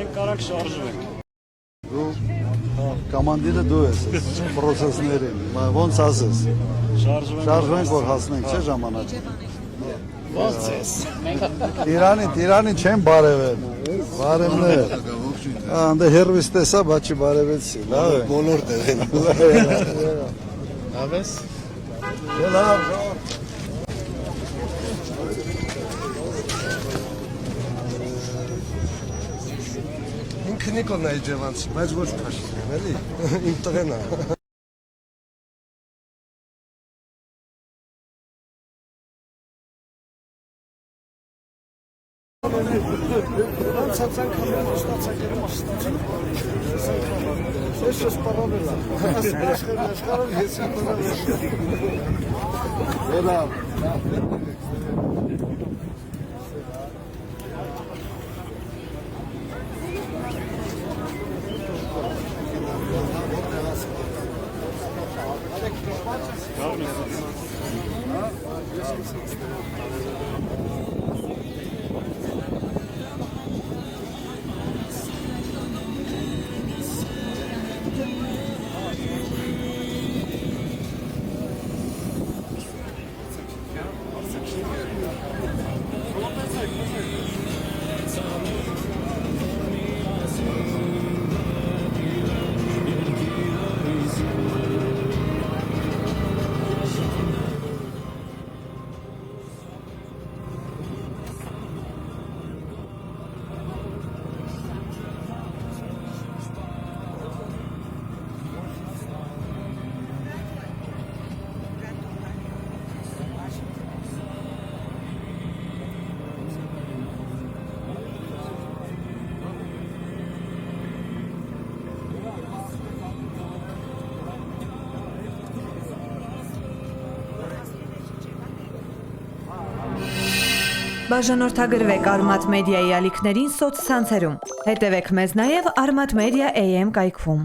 մենք կարանք շարժվենք։ Դու կոմանդիրը դու ես պրոցեսներին, ոնց ասես։ Շարժվենք, որ հասնենք, չէ՞ ժամանակը։ Ոնց ես։ Տիրանին չեն բարևել։ Բարևներ։ Անդե հերվիս տեսա, բաչի բարևեցի, լավ է։ Բոլոր տեղին։ Լավ ես։ Լավ։ Ինքը Նիկոլն է Ջևանցի, բայց ոչ Փաշինյան, էլի։ Իմ տղեն է։ Բաժանորդագրվեք Արմաթ մեդիայի ալիքներին սոցցանցերում։ Հետևեք մեզ նաև Արմաթ մեդիա AM կայքում։